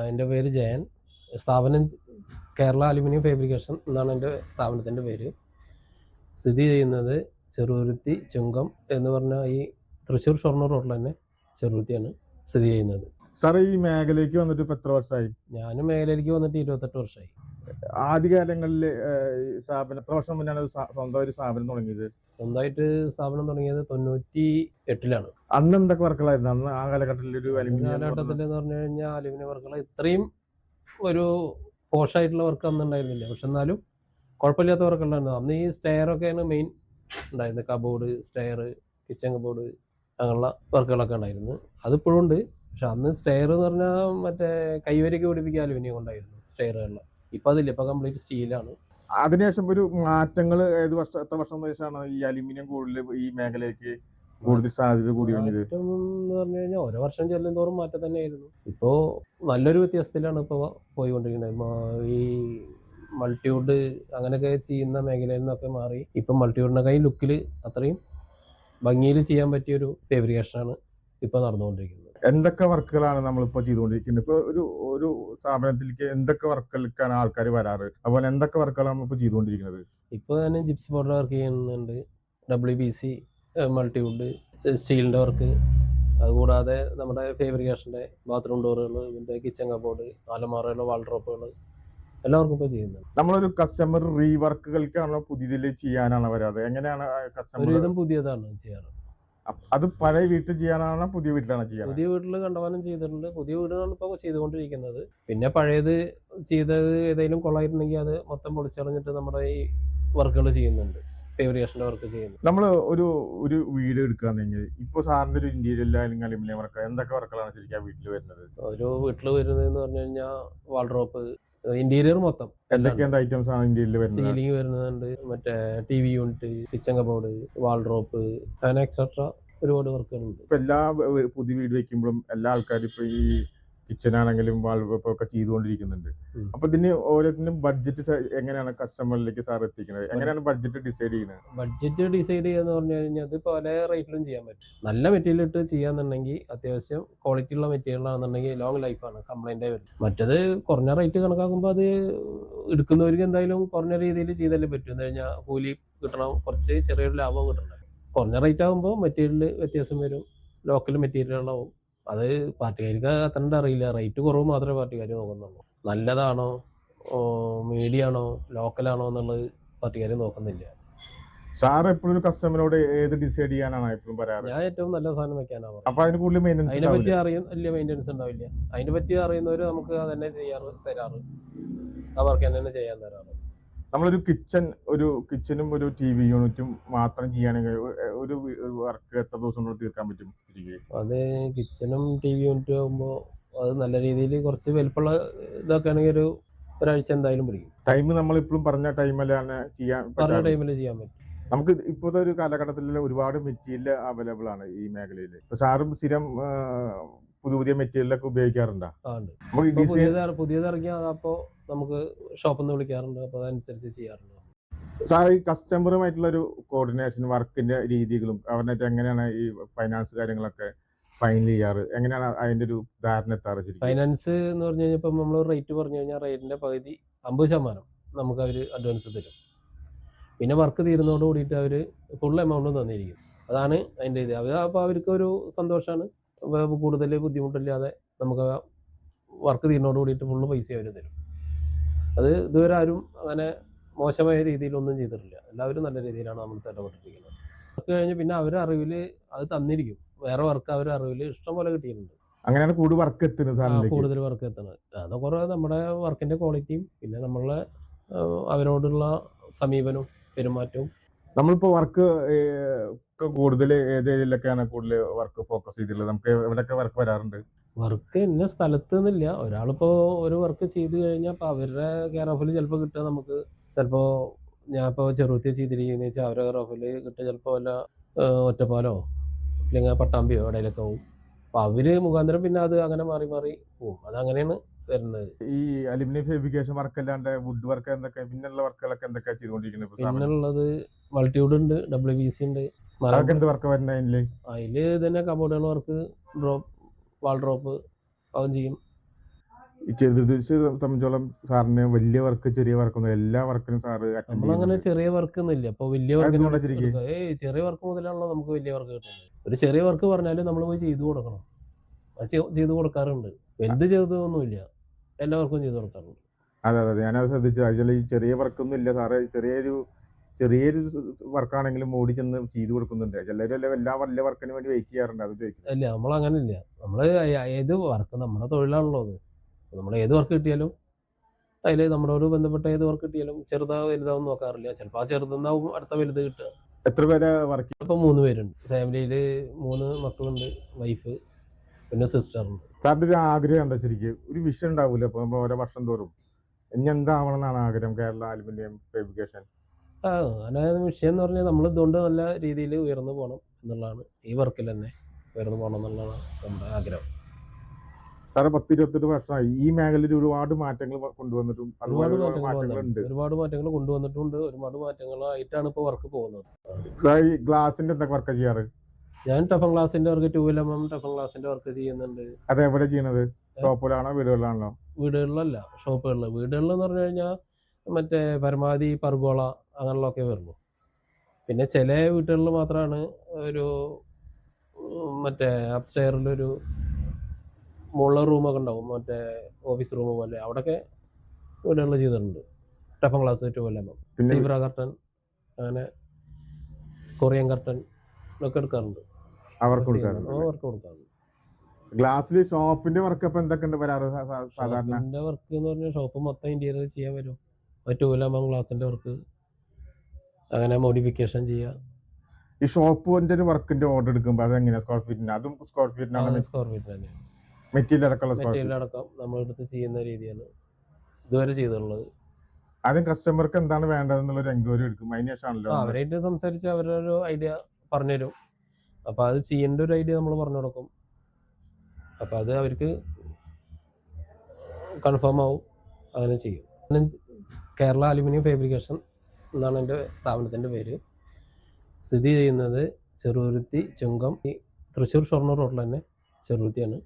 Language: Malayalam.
എൻ്റെ പേര് ജയൻ. സ്ഥാപനം കേരള അലുമിനിയം ഫാബ്രിക്കേഷൻ എന്നാണ് എൻ്റെ സ്ഥാപനത്തിൻ്റെ പേര്. സ്ഥിതി ചെയ്യുന്നത് ചെറുതുരുത്തി ചുങ്കം എന്ന് പറഞ്ഞ ഈ തൃശ്ശൂർ ഷൊർണൂർ റോഡിൽ തന്നെ ചെറുതുരുത്തിയാണ് സ്ഥിതി ചെയ്യുന്നത്. സാറേ, ഈ മേഖലയ്ക്ക് വന്നിട്ട് ഇപ്പൊ എത്ര വർഷമായി? ഞാനും മേഖലയിലേക്ക് വന്നിട്ട് 28 വർഷമായി. ആദ്യകാലങ്ങളിൽ സ്ഥാപനം എത്ര വർഷം മുന്നാണ് സ്വന്തം ഒരു സ്ഥാപനം തുടങ്ങിയത്? സ്വന്തമായിട്ട് സ്ഥാപനം തുടങ്ങിയത് 98-ലാണ്. അന്ന് എന്തൊക്കെ വർക്കുകളായിരുന്നു? അന്ന് ആ കാലഘട്ടത്തിൽ ഒരു കാലഘട്ടത്തിൽ എന്ന് പറഞ്ഞു കഴിഞ്ഞാൽ അലുമിനിയം വർക്കുകൾ ഇത്രയും ഒരു പോഷായിട്ടുള്ള വർക്ക് അന്ന് ഉണ്ടായിരുന്നില്ല. പക്ഷെ എന്നാലും കുഴപ്പമില്ലാത്ത വർക്കുണ്ടായിരുന്നു. അന്ന് ഈ സ്റ്റെയറൊക്കെയാണ് മെയിൻ ഉണ്ടായിരുന്നത്. കബോർഡ്, സ്റ്റെയർ, കിച്ചൺ കബോർഡ് അങ്ങനെയുള്ള വർക്കുകളൊക്കെ ഉണ്ടായിരുന്നു. അതിപ്പോഴും ഉണ്ട്. പക്ഷെ അന്ന് സ്റ്റെയർ എന്ന് പറഞ്ഞാൽ മറ്റേ കൈവരിക്ക് പിടിപ്പിക്കുക അലുമിനിയം കൊണ്ടായിരുന്നു സ്റ്റെയറുകളിൽ. ഇപ്പം അതില്ല, ഇപ്പം കംപ്ലീറ്റ് സ്റ്റീലാണ്. അതിനുശേഷം ഒരു മാറ്റങ്ങൾ എത്ര വർഷം ശേഷമാണ് ഈ അലുമിനിയം കൂടുതൽ ഈ മേഖലയ്ക്ക് കൂടുതൽ സാധ്യത കൂടി വന്നത്? മാറ്റം എന്ന് പറഞ്ഞു കഴിഞ്ഞാൽ ഓരോ വർഷം ചെല്ലും തോറും മാറ്റം തന്നെയായിരുന്നു. ഇപ്പോൾ നല്ലൊരു വ്യത്യാസത്തിലാണ് ഇപ്പോൾ പോയിക്കൊണ്ടിരിക്കുന്നത്. ഈ മൾട്ടിവുഡ് അങ്ങനെയൊക്കെ ചെയ്യുന്ന മേഖലയിൽ നിന്നൊക്കെ മാറി ഇപ്പം മൾട്ടിവുഡിനൊക്കെ ലുക്കിൽ അത്രയും ഭംഗിയിൽ ചെയ്യാൻ പറ്റിയൊരു ഫാബ്രിക്കേഷനാണ് ഇപ്പോൾ നടന്നുകൊണ്ടിരിക്കുന്നത്. എന്തൊക്കെ വർക്കുകളാണ് നമ്മളിപ്പോൾ ചെയ്തുകൊണ്ടിരിക്കുന്നത്? ഇപ്പോൾ ഒരു സ്ഥാപനത്തിലേക്ക് എന്തൊക്കെ വർക്കുകൾക്കാണ് ആൾക്കാർ വരാറ്? അതുപോലെ എന്തൊക്കെ വർക്കുകളാണ് നമ്മളിപ്പോൾ ചെയ്തുകൊണ്ടിരിക്കുന്നത്? ഇപ്പോൾ ഞാൻ ജിപ്സ് ബോർഡ് വർക്ക് ചെയ്യുന്നുണ്ട്, WBC, മൾട്ടിവുഡ്, സ്റ്റീലിൻ്റെ വർക്ക്. അതുകൂടാതെ നമ്മുടെ ഫാബ്രിക്കേഷൻ്റെ ബാത്റൂം ഡോറുകൾ, ഇതിൻ്റെ കിച്ചൺ കബോർഡ്, അലമാറകൾ, വാൾഡ്രോപ്പുകൾ എല്ലാവർക്കും ഇപ്പോൾ ചെയ്യുന്നുണ്ട്. നമ്മളൊരു കസ്റ്റമർ റീവർക്കുകൾക്കാണോ പുതിയതിൽ ചെയ്യാനാണോ വരാതെ? എങ്ങനെയാണ് കസ്റ്റമർ? ഒരുവിധം പുതിയതാണ് ചെയ്യാറ്. അത് പഴയ വീട്ടിൽ ചെയ്യാനാണോ പുതിയ വീട്ടിലാണോ ചെയ്യാറ്? പുതിയ വീട്ടിൽ കണ്ടമാനം ചെയ്തിട്ടുണ്ട്. പുതിയ വീടാണ് ഇപ്പോൾ ചെയ്തുകൊണ്ടിരിക്കുന്നത്. പിന്നെ പഴയത് ചെയ്തത് ഏതെങ്കിലും കൊള്ളായിട്ടുണ്ടെങ്കിൽ അത് മൊത്തം പൊളിച്ചളഞ്ഞിട്ട് നമ്മുടെ ഈ വർക്കുകൾ ചെയ്യുന്നുണ്ട്, ഫാബ്രിക്കേഷൻ്റെ വർക്ക് ചെയ്യുന്നുണ്ട്. നമ്മൾ ഒരു വീട് എടുക്കുകയാണെങ്കിൽ ഇപ്പോൾ സാറിൻ്റെ ഒരു ഇന്റീരിയർ അല്ലെങ്കിൽ അലുമിനിയം വർക്ക് എന്തൊക്കെ വർക്കുകളാണ് ശരിക്കും വീട്ടിൽ വരുന്നത്? ഒരു വീട്ടിൽ വരുന്നതെന്ന് പറഞ്ഞു കഴിഞ്ഞാൽ വാൾഡ്രോപ്പ്, ഇന്റീരിയർ മൊത്തം എന്തൊക്കെ ഐറ്റംസ് ആണ് ഇന്റീരിയർ വരുന്നത്? സീലിംഗ് വരുന്നുണ്ട്, മറ്റേ TV unit, kitchen cupboard, wall drop, അങ്ങനെ എക്സെട്ര ഒരുപാട് വർക്കുകളുണ്ട്. ഇപ്പൊ എല്ലാ പുതിയ വീട് വെക്കുമ്പോഴും എല്ലാ ആൾക്കാരും ഇപ്പൊ ഈ കിച്ചൺ ആണെങ്കിലും വാൾപേപ്പർ ഒക്കെ ചെയ്തുകൊണ്ടിരിക്കുന്നുണ്ട്. അപ്പൊ ഇതിന് ഓരോത്തിനും ബഡ്ജറ്റ് എങ്ങനെയാണ് കസ്റ്റമറിലേക്ക് സാർ എത്തിക്കുന്നത്? എങ്ങനെയാണ് ബഡ്ജറ്റ് ഡിസൈഡ് ചെയ്യുന്നത്? ബഡ്ജറ്റ് ഡിസൈഡ് ചെയ്യാന്ന് പറഞ്ഞു കഴിഞ്ഞാൽ അത് പല റേറ്റിലും ചെയ്യാൻ പറ്റും. നല്ല മെറ്റീരിയൽ ഇട്ട് ചെയ്യാന്നുണ്ടെങ്കിൽ അത്യാവശ്യം ക്വാളിറ്റി ഉള്ള മെറ്റീരിയൽ ആണെന്നുണ്ടെങ്കിൽ ലോങ് ലൈഫാണ്, കംപ്ലൈന്റ് വരും. മറ്റത് കുറഞ്ഞ റേറ്റ് കണക്കാക്കുമ്പോൾ അത് എടുക്കുന്നവർക്ക് എന്തായാലും കുറഞ്ഞ രീതിയിൽ ചെയ്താലേ പറ്റും. എന്ന് കഴിഞ്ഞാൽ കൂലി കിട്ടണം, കുറച്ച് ചെറിയൊരു ലാഭം കിട്ടണം. കുറഞ്ഞ റേറ്റ് ആകുമ്പോൾ മെറ്റീരിയൽ വ്യത്യാസം വരും, ലോക്കൽ മെറ്റീരിയലുകളാവും. അത് പാർട്ടിക്കാർക്ക് അത്ര അറിയില്ല. റേറ്റ് കുറവ് മാത്രമേ പാർട്ടിക്കാർ നോക്കുന്നുള്ളൂ. നല്ലതാണോ, മീഡിയാണോ, ലോക്കലാണോ എന്നുള്ളത് പാർട്ടിക്കാർ നോക്കുന്നില്ല. സാർ എപ്പോഴും ഒരു കസ്റ്റമറോട് ഏത് ഡിസൈഡ് ചെയ്യാനാണ് എപ്പോഴും പറയാറ്? ഞാൻ ഏറ്റവും നല്ല സാധനം വെക്കാനാണ്. അപ്പൊ അതിന് കൂടുതൽ മെയിൻ്റെനൻസ് അതിനെപ്പറ്റി വലിയ മെയിൻ്റെനൻസ് ഉണ്ടാവില്ല. അതിനെപ്പറ്റി അറിയുന്നവർ നമുക്ക് തന്നെ തരാറ്, ആ വർക്ക് തന്നെ ചെയ്യാൻ തരാറ്. നമ്മളൊരു കിച്ചനും ഒരു TV യൂണിറ്റും മാത്രം ചെയ്യുകയാണെങ്കിൽ ഒരു വർക്ക് എത്ര ദിവസം കൊണ്ട് തീർക്കാൻ പറ്റും? അത് കിച്ചനും TV യൂണിറ്റും ആകുമ്പോൾ അത് നല്ല രീതിയിൽ കുറച്ച് വലുപ്പമുള്ള ഇതൊക്കെ ആണെങ്കിൽ ഒരാഴ്ച എന്തായാലും പിടിക്കും. ടൈം നമ്മൾ ഇപ്പോഴും പറഞ്ഞ ടൈമിലാണ് പറഞ്ഞ ടൈമിൽ ചെയ്യാൻ പറ്റും. നമുക്ക് ഇപ്പോഴത്തെ ഒരു കാലഘട്ടത്തിൽ ഒരുപാട് മെറ്റീരിയൽ അവൈലബിൾ ആണ് ഈ മേഖലയിൽ. സാറും സ്ഥിരം പുതിയ മെറ്റീരിയലൊക്കെ ഉപയോഗിക്കാറുണ്ടോ? പുതിയത് ഇറങ്ങിയാൽ അപ്പോൾ നമുക്ക് ഷോപ്പിൽ നിന്ന് വിളിക്കാറുണ്ട്, അപ്പോൾ അതനുസരിച്ച് ചെയ്യാറുണ്ട്. സാർ, ഈ കസ്റ്റമറുമായിട്ടുള്ള ഒരു കോർഡിനേഷൻ, വർക്കിന്റെ രീതികളും അവരുടെ എങ്ങനെയാണ് ഈ ഫൈനാൻസ് കാര്യങ്ങളൊക്കെ ഫൈനൽ ചെയ്യാറ്? എങ്ങനെയാണ് അതിന്റെ ഒരു ധാരണ എത്താറ്? ശരി, ഫൈനാൻസ് എന്ന് പറഞ്ഞു കഴിഞ്ഞാൽ ഇപ്പം നമ്മൾ റേറ്റ് പറഞ്ഞു കഴിഞ്ഞാൽ റേറ്റിന്റെ പകുതി 50% നമുക്ക് അവർ അഡ്വാൻസ് തരും. പിന്നെ വർക്ക് തീരുന്നതോട് കൂടിയിട്ട് അവർ ഫുൾ എമൗണ്ടും തന്നിരിക്കും. അതാണ് അതിൻ്റെ ഇത്. അപ്പോൾ അവർക്ക് ഒരു സന്തോഷമാണ്. കൂടുതൽ ബുദ്ധിമുട്ടില്ലാതെ നമുക്ക് വർക്ക് തീരുന്നതോട് കൂടിയിട്ട് ഫുള്ള് പൈസ അവർ തരും. അത് ഇതുവരെ ആരും അങ്ങനെ മോശമായ രീതിയിലൊന്നും ചെയ്തിട്ടില്ല. എല്ലാവരും നല്ല രീതിയിലാണ് നമ്മൾ ഇടപെട്ടിരിക്കുന്നത്. വർക്ക് കഴിഞ്ഞ് പിന്നെ അവരുടെ അറിവിൽ അത് തന്നിരിക്കും. വേറെ വർക്ക് അവരുടെ അറിവിൽ ഇഷ്ടം പോലെ കിട്ടിയിട്ടുണ്ട്. അങ്ങനെയാണ് കൂടുതൽ വർക്ക് എത്തുന്നത്. കൂടുതൽ വർക്ക് എത്തുന്നത് അത് കുറേ നമ്മുടെ വർക്കിന്റെ ക്വാളിറ്റിയും പിന്നെ നമ്മളെ അവരോടുള്ള സമീപനവും പെരുമാറ്റവും. നമ്മളിപ്പോ വർക്ക് കൂടുതൽ ഏത് ഏരിയയിലൊക്കെയാണ് കൂടുതൽ വർക്ക് ഫോക്കസ് ചെയ്തിട്ടുള്ളത്? നമുക്ക് എവിടെയൊക്കെ വർക്ക് വരാറുണ്ട്? വർക്ക് ഇന്ന സ്ഥലത്ത് നിന്നില്ല. ഒരാളിപ്പോൾ ഒരു വർക്ക് ചെയ്ത് കഴിഞ്ഞാൽ അപ്പോൾ അവരുടെ കെയർ ഓഫിൽ ചിലപ്പോൾ കിട്ടുക നമുക്ക് ചിലപ്പോൾ ഞാൻ ഇപ്പോൾ ചെറുത്തി ചെയ്തിരിക്കുന്നത് വെച്ചാൽ അവരുടെ കെയർ ഓഫിൽ കിട്ടുക ചിലപ്പോൾ വല്ല ഒറ്റപ്പാലോ ഇല്ലെങ്കിൽ പട്ടാമ്പിയോ എവിടെയൊക്കെ പോകും. അപ്പോൾ അവർ മുഖാന്തരം പിന്നെ അത് അങ്ങനെ മാറി പോകും. അതങ്ങനെയാണ് വരുന്നത്. ഈ അലുമിനിയം ഫാബ്രിക്കേഷൻ വർക്ക് അല്ലാണ്ട് വുഡ് വർക്ക് എന്തൊക്കെ പിന്നെയുള്ള വർക്കുകളൊക്കെ എന്തൊക്കെയാ ചെയ്തുകൊണ്ടിരിക്കുന്നത്? പിന്നുള്ളത് മൾട്ടിവുഡ് ഉണ്ട്, WBC ഉണ്ട്. എന്ത് വർക്ക് വരുന്നത് അതില് തന്നെ കബോർഡുകൾ വർക്ക്, വാൾഡ്രോപ്പ് അതും ചെയ്യും. ഈ ചെറുത് സംബന്ധിച്ചോളം സാറിന് വലിയ വർക്ക് ചെറിയ വർക്കൊന്നും എല്ലാ വർക്കിനും സാറ് അറ്റൻഡ് നമ്മളങ്ങനെ ചെയ്യുന്നുണ്ട്. ചെറിയ വർക്ക് ഒന്നുമില്ല. ഇപ്പൊ വലിയ അതെന്തുകൊണ്ടാ വർക്കിന് ശരിക്കും? ചെറിയ വർക്ക് മുതലാണല്ലോ നമുക്ക് വലിയ വർക്ക് കിട്ടുന്നത്. ഒരു ചെറിയ വർക്ക് പറഞ്ഞാലും നമ്മൾ പോയി ചെയ്തു കൊടുക്കണം. അത് ചെയ്തു കൊടുക്കാറുണ്ട്. വലുത് ചെയ്തതൊന്നുമില്ല. എല്ലാ വർക്കും ചെയ്തു കൊടുക്കാറുണ്ട്. അതെ അതെ ഞാനത് ശ്രദ്ധിച്ചു. ആക്ച്വലി ഈ ചെറിയ വർക്കൊന്നും ഇല്ല സാറേ, ചെറിയൊരു വർക്കാണെങ്കിലും ഓടി ചെന്ന് ചെയ്തു കൊടുക്കുന്നുണ്ട്. ചിലരെല്ലാം എല്ലാ വലിയ വർക്കിന് വേണ്ടി വെയിറ്റ് ചെയ്യാറുണ്ട്. അത് ചോദിക്കുന്നത്. ഇല്ല നമ്മളങ്ങനെയില്ല. നമ്മള് ഏത് വർക്ക് നമ്മുടെ തൊഴിലാണല്ലോ അത്. നമ്മൾ ഏത് വർക്ക് കിട്ടിയാലും അതില് നമ്മളോട് ബന്ധപ്പെട്ട ഏത് വർക്ക് കിട്ടിയാലും ചെറുതാ വലുതാവും നോക്കാറില്ല. ചിലപ്പോൾ ആ ചെറുതെന്നാവും അടുത്ത വലുത് കിട്ടുക. എത്ര പേരെ വർക്ക്? ഇപ്പൊ 3 പേരുണ്ട്. ഫാമിലിയില് 3 മക്കളുണ്ട്, വൈഫ്, പിന്നെ സിസ്റ്ററുണ്ട്. സാറിന്റെ ഒരു ആഗ്രഹം എന്താ ശരിക്കും? ഒരു വിഷൻ ഉണ്ടാവൂല ഇപ്പൊ നമ്മൾ ഓരോ വർഷം തോറും ഇനി എന്താവണം എന്നാണ് ആഗ്രഹം കേരള അലുമിനിയം ഫാബ്രിക്കേഷൻ? അങ്ങനെ വിഷയം എന്ന് പറഞ്ഞാൽ നമ്മൾ ഇതുകൊണ്ട് നല്ല രീതിയിൽ ഉയർന്നു പോകണം എന്നുള്ളതാണ്. ഈ വർക്കിൽ തന്നെ ഉയർന്നു പോകണം എന്നുള്ളതാണ് നമ്മുടെ ആഗ്രഹം. സാറ് 10-28 വർഷമായി ഈ മേഖലയിൽ ഒരുപാട് മാറ്റങ്ങൾ കൊണ്ടുവന്നിട്ടും അതുപോലെ ഒരുപാട് ഒരുപാട് മാറ്റങ്ങൾ മാറ്റങ്ങളുണ്ട്. വന്നിട്ടുണ്ട്. ഒരുപാട് മാറ്റങ്ങൾ കൊണ്ടുവന്നിട്ടുണ്ട്. ഒരുപാട് മാറ്റങ്ങളായിട്ടാണ് ഇപ്പോൾ വർക്ക് പോകുന്നത്. സാർ ഈ ഗ്ലാസിന്റെ എന്തൊക്കെ വർക്ക് ചെയ്യാറ്? ഞാൻ ടഫൻ ഗ്ലാസിന്റെ വർക്ക് 2LMM ടഫൻ ഗ്ലാസിന്റെ വർക്ക് ചെയ്യുന്നുണ്ട്. അത് എവിടെ ചെയ്യണത്? ഷോപ്പിലാണോ വീടുകളിലാണോ? വീടുകളിലല്ല, ഷോപ്പുകളിൽ. വീടുകളിലെന്ന് പറഞ്ഞു കഴിഞ്ഞാൽ മറ്റേ പരമാവധി പർഗോള അങ്ങനെയുള്ളതൊക്കെ വരുള്ളൂ. പിന്നെ ചില വീട്ടുകളിൽ മാത്രമാണ് ഒരു മറ്റേ അപ്സ്റ്റെയറിലൊരു മുകളിലെ റൂമൊക്കെ ഉണ്ടാവും, മറ്റേ ഓഫീസ് റൂം പോലെ. അവിടെയൊക്കെ വീടുകളിൽ ചെയ്തിട്ടുണ്ട്. ടഫൻ ഗ്ലാസ് 2LMM, പിന്നെ സീബ്ര കർട്ടൻ, അങ്ങനെ കൊറിയൻ കർട്ടൻ ഒക്കെ എടുക്കാറുണ്ട്. അവർക്ക് കൊടുക്കാറുണ്ട്. വർക്ക് കൊടുക്കാറുണ്ട്. ഗ്ലാസ്സിൽ ഷോപ്പിന്റെ വർക്ക് അപ്പൊ എന്തൊക്കെ ഉണ്ട് വരാറ് സാധാരണ? ഷോപ്പിന്റെ വർക്ക് എന്ന് പറഞ്ഞാൽ ഷോപ്പ് മൊത്തം ഇന്റീരിയർ ചെയ്യാൻ വരും. 2LMM ഗ്ലാസിന്റെ വർക്ക്, അങ്ങനെ മോഡിഫിക്കേഷൻ ചെയ്യുക. ഈ ഷോപ്പിന്റെ ഒരു വർക്കിന്റെ ഓർഡർ എടുക്കുമ്പോൾ അതെങ്ങനെയാ? സ്ക്വയർ ഫീറ്റിന്? അതും സ്ക്വയർ ഫീറ്റിനാണ്? സ്ക്വയർ ഫീറ്റ് തന്നെ. മെറ്റീരിയൽ അടക്കമുള്ള സ്ക്വയർ മെറ്റീരിയൽ ഫീറ്റ്? അടക്കം നമ്മളെടുത്ത് ചെയ്യുന്ന രീതിയാണ് ഇതുവരെ ചെയ്തിട്ടുള്ളത്. ആദ്യം കസ്റ്റമർക്ക് എന്താണ് വേണ്ടതെന്നുള്ളൊരു എൻക്വയറി എടുക്കും, അതിന് ശേഷമാണല്ലോ അവരായിട്ട് സംസാരിച്ച് അവരൊരു ഐഡിയ പറഞ്ഞുതരും. അപ്പോൾ അത് ചെയ്യേണ്ട ഒരു ഐഡിയ നമ്മൾ പറഞ്ഞു കൊടുക്കും. അപ്പോൾ അത് അവർക്ക് കൺഫേം ആവും, അങ്ങനെ ചെയ്യും. കേരള അലുമിനിയം ഫാബ്രിക്കേഷൻ എന്നാണ് എൻ്റെ സ്ഥാപനത്തിൻ്റെ പേര്. സ്ഥിതി ചെയ്യുന്നത് ചെറുതുരുത്തി ചുങ്കം, ഈ തൃശ്ശൂർ ഷൊർണൂർ റോഡിൽ തന്നെ ചെറുതുരുത്തിയാണ്.